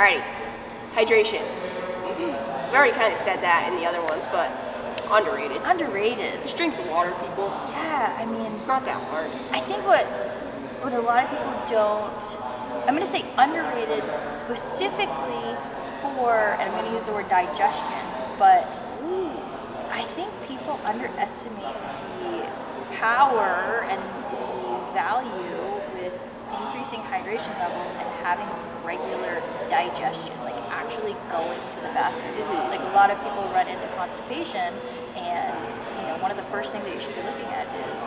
Alrighty, hydration. We already kind of said that in the other ones, but underrated. Underrated. Just drink water, people. Yeah, I mean, It's not that hard. I think what a lot of people don't, I'm going to say underrated specifically for, and I'm going to use the word digestion, but I think people underestimate the power and the value with increasing hydration levels and having regular digestion, like actually going to the bathroom. Mm-hmm. Like a lot of people run into constipation, and one of the first things that you should be looking at is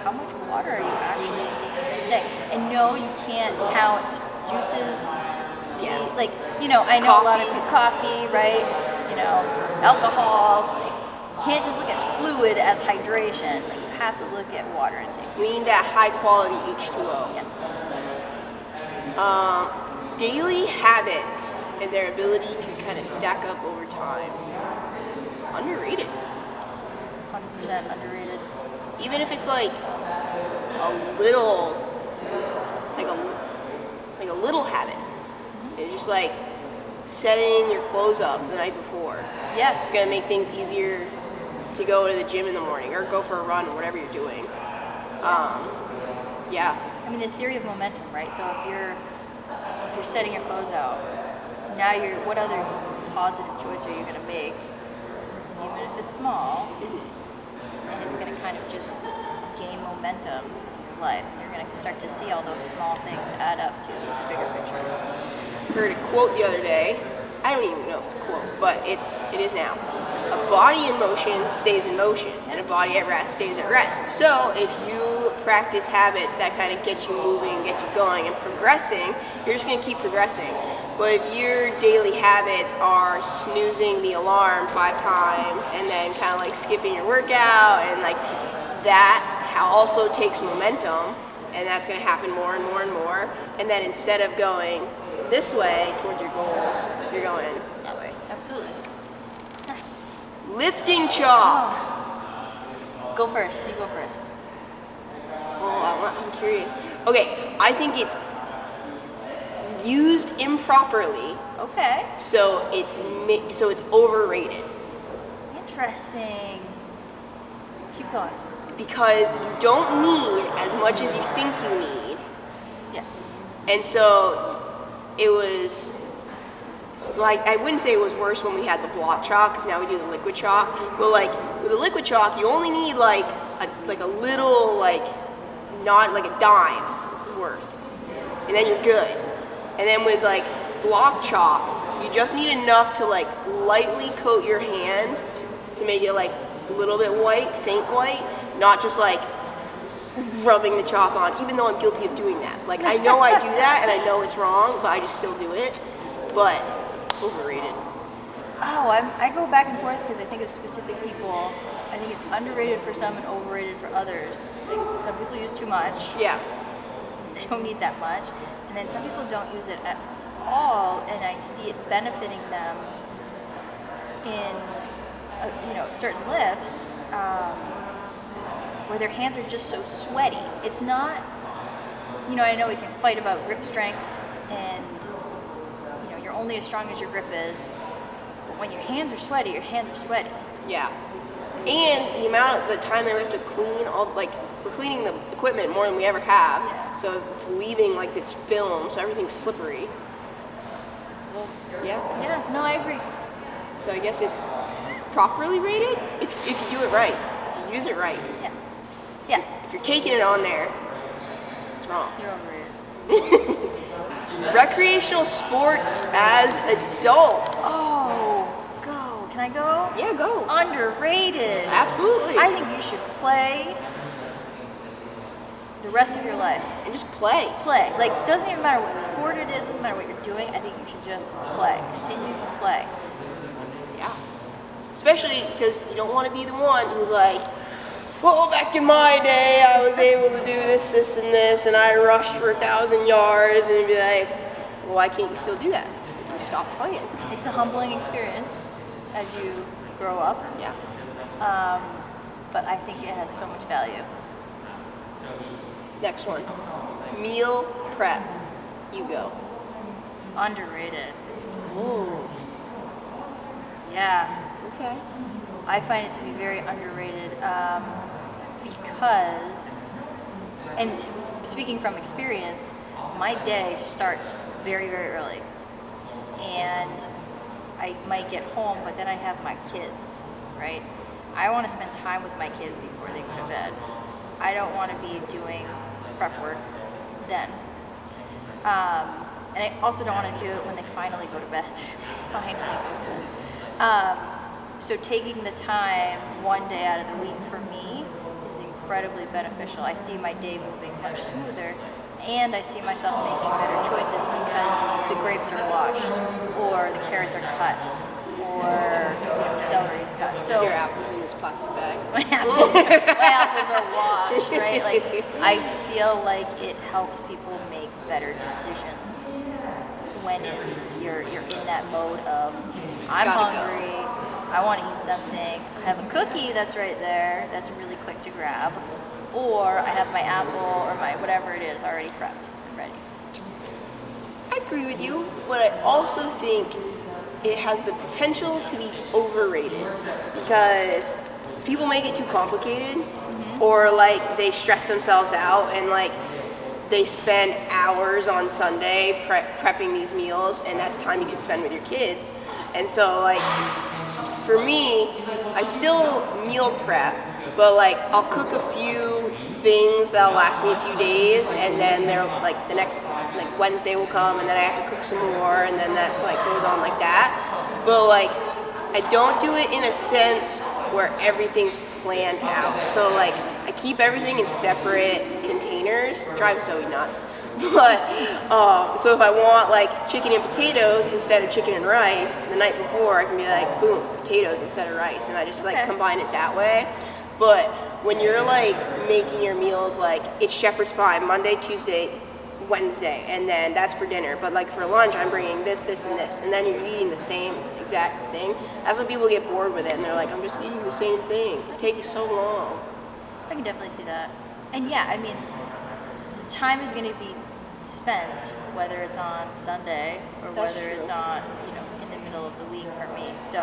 how much water are you actually taking in a day. And no, you can't count juices. Yeah. Like I know a lot of people, coffee, right? Alcohol. You can't just look at fluid as hydration. Like you have to look at water intake. We need that high quality H2O. Yes. Daily habits and their ability to kind of stack up over time. Underrated. 100% underrated. Even if it's like a little, like a little habit. It's just like setting your clothes up the night before. Yeah. It's gonna make things easier to go to the gym in the morning or go for a run or whatever you're doing. Yeah. I mean, the theory of momentum, right? So if you're setting your clothes out, now what other positive choice are you going to make, even if it's small, and it's going to kind of just gain momentum in your life. You're going to start to see all those small things add up to the bigger picture. I heard a quote the other day. I don't even know if it's a quote, but it is now. A body in motion stays in motion, and a body at rest stays at rest. So if you practice habits that kind of get you moving, get you going, and progressing, you're just going to keep progressing. But if your daily habits are snoozing the alarm 5 times and then kind of like skipping your workout, and like that also takes momentum, and that's going to happen more and more and more. And then instead of going this way towards your goals, you're going that way. Absolutely. Nice. Lifting chalk. Go first. You go first. Oh, I'm curious. Okay, I think it's used improperly, Okay. so it's overrated. Interesting. Keep going. Because you don't need as much as you think you need, Yes. and so it was like, I wouldn't say it was worse when we had the block chalk, because now we do the liquid chalk. But like with the liquid chalk, you only need like a little, like not like a dime worth, and then you're good. And then with like block chalk, you just need enough to like lightly coat your hand to make it like a little bit white, faint white, not just like rubbing the chalk on, even though I'm guilty of doing that. Like, I know I do that and I know it's wrong, but I just still do it. But overrated. Oh, I go back and forth because I think of specific people. I think it's underrated for some and overrated for others. Like, some people use too much. Yeah. They don't need that much. And then some people don't use it at all, and I see it benefiting them in certain lifts where their hands are just so sweaty. It's not, I know we can fight about grip strength, and you're only as strong as your grip is, but when your hands are sweaty, your hands are sweaty. Yeah. And the time that we have to clean we're cleaning the equipment more than we ever have. Yeah. So it's leaving like this film, so everything's slippery. Well, Yeah. yeah, no, I agree. So I guess it's properly rated if you do it right, if you use it right. Yeah. Yes. If you're caking it on there, it's wrong. You're overrated. Recreational sports as adults. Oh, go. Can I go? Yeah, go. Underrated. Absolutely. I think you should play the rest of your life. And just play. Play. Like, doesn't even matter what sport it is, doesn't matter what you're doing, I think you should just play. Continue to play. Yeah. Especially because you don't want to be the one who's like, well, back in my day, I was able to do this, this, and this, and I rushed for 1,000 yards, and you'd be like, well, why can't you still do that? Just stop playing. It's a humbling experience as you grow up. Yeah. But I think it has so much value. Next one. Meal prep. You go. Underrated. Ooh. Yeah. Okay. I find it to be very underrated because, and speaking from experience, my day starts very, very early. And I might get home, but then I have my kids, right? I want to spend time with my kids before they go to bed. I don't want to be doing prep work then. And I also don't want to do it when they finally go to bed. Finally go to bed. So taking the time one day out of the week for me is incredibly beneficial. I see my day moving much smoother, and I see myself making better choices because the grapes are washed, or the carrots are cut, or the celery is cut. So your apples in this plastic bag. my apples are washed, right? Like, I feel like it helps people make better decisions when you're in that mode of I'm hungry, I want to eat something, I have a cookie that's right there that's really quick to grab, or I have my apple or my whatever it is already prepped and ready. I agree with you, but I also think it has the potential to be overrated because people make it too complicated, or like they stress themselves out and like they spend hours on Sunday prepping these meals, and that's time you could spend with your kids. And so like for me, I still meal prep, but like I'll cook a few things that'll last me a few days, and then they're like the next like Wednesday will come, and then I have to cook some more, and then that like goes on like that. But like I don't do it in a sense where everything's planned out. So like I keep everything in separate containers. Drives Zoe nuts. But so if I want like chicken and potatoes instead of chicken and rice the night before, I can be like boom, potatoes instead of rice, and I just like combine it that way. But when you're like making your meals, like it's shepherd's pie Monday, Tuesday, Wednesday, and then that's for dinner. But like for lunch, I'm bringing this, and this, and then you're eating the same exact thing. That's when people get bored with it, and they're like, I'm just eating the same thing. It takes so long. I can definitely see that. And yeah, I mean, the time is going to be spent, whether it's on Sunday or whether it's on, in the middle of the week for me. So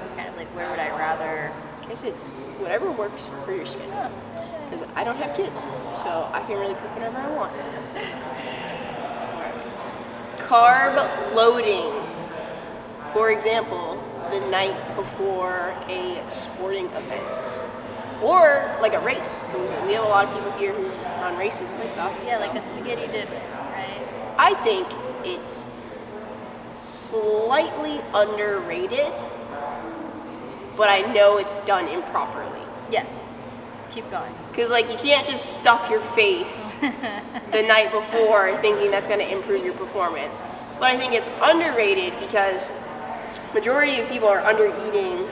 it's kind of like, where would I rather? I guess it's whatever works for your schedule. Because I don't have kids, so I can really cook whatever I want. Carb loading. For example, the night before a sporting event. Or like a race. We have a lot of people here who run races and stuff. Yeah, like a spaghetti dinner, right? I think it's slightly underrated, but I know it's done improperly. Yes. Keep going. Because like you can't just stuff your face the night before thinking that's going to improve your performance. But I think it's underrated because majority of people are under eating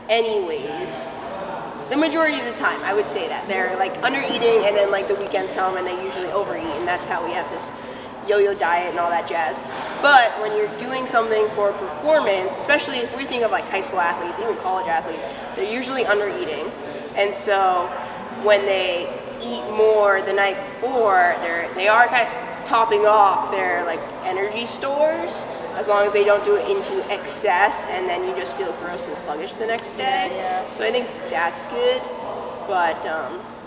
anyways. The majority of the time, I would say that they're like under eating, and then like the weekends come and they usually overeat, and that's how we have this yo-yo diet and all that jazz. But when you're doing something for performance, especially if we think of like high school athletes, even college athletes, they're usually under eating. And so when they eat more the night before, they are kind of topping off their like energy stores, as long as they don't do it into excess and then you just feel gross and sluggish the next day. Yeah. So I think that's good, but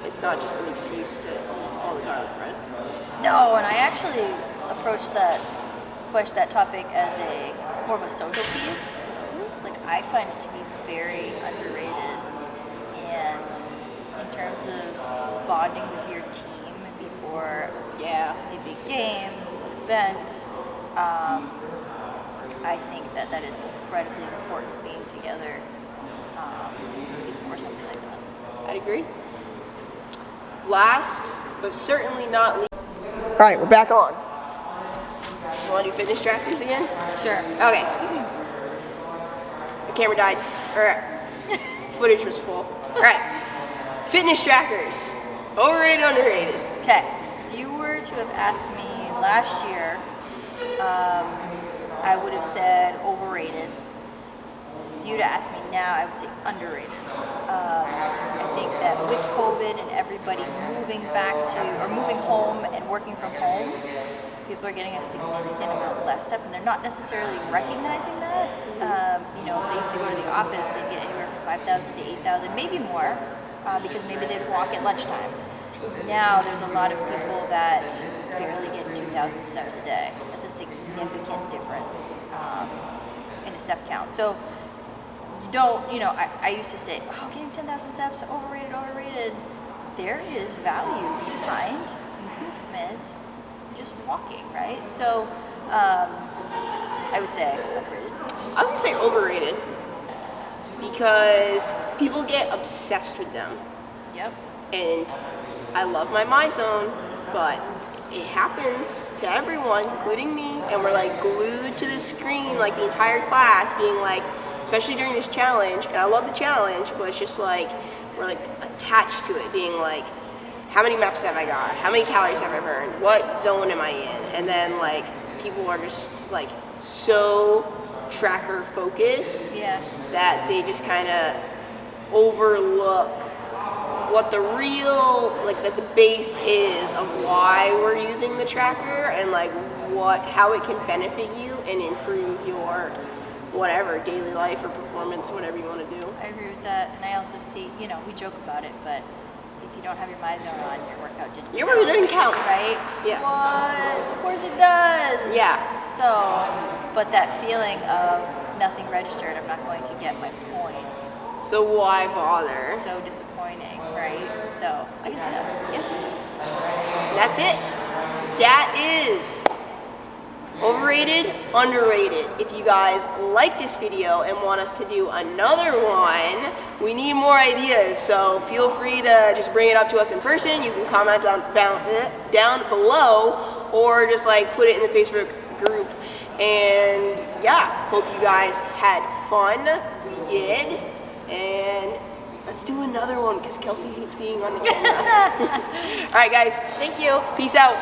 it's not just an excuse to eat all the garlic bread. No, and I actually approached that topic as more of a social piece. Like, I find it to be very underrated, and in terms of bonding with your team before a big game, event, I think that is incredibly important, being together before something like that. I'd agree. Last, but certainly not least. All right, we're back on. You want to do fitness trackers again? Sure. Okay. The camera died. Or footage was full. All right. Fitness trackers. Overrated, underrated. Okay. If you were to have asked me last year, I would have said overrated. If you'd asked me now, I would say underrated. I think that with COVID and everybody moving home and working from home, people are getting a significant amount less steps, and they're not necessarily recognizing that. You know, if they used to go to the office, they'd get anywhere from 5,000 to 8,000, maybe more, because maybe they'd walk at lunchtime. Now there's a lot of people that barely get 2,000 steps a day. That's a significant difference in a step count. So you don't, you know, I used to say, oh, getting 10,000 steps, overrated, overrated. There is value behind movement, just walking, right? So I would say overrated. I was gonna say overrated because people get obsessed with them. Yep. And I love my MyZone, but it happens to everyone, including me, and we're like glued to the screen like the entire class, being like, especially during this challenge, and I love the challenge, but it's just like, we're like attached to it, being like, how many reps have I got? How many calories have I burned? What zone am I in? And then like, people are just like so tracker focused that they just kind of overlook what the real, like that the base is of why we're using the tracker and like how it can benefit you and improve your whatever, daily life or performance, whatever you want to do. I agree with that, and I also see, you know, we joke about it, but if you don't have your MyZone on, your workout didn't count. Your workout didn't count. Right? Yeah. What? Of course it does. Yeah. So, but that feeling of nothing registered, I'm not going to get my points. So why bother? So disappointing, right? So, I guess yeah. That's it. That is overrated, underrated. If you guys like this video and want us to do another one, we need more ideas. So feel free to just bring it up to us in person. You can comment down below, or just like put it in the Facebook group. And yeah, hope you guys had fun. We did. And let's do another one because Kelsey hates being on the camera. All right, guys. Thank you. Peace out.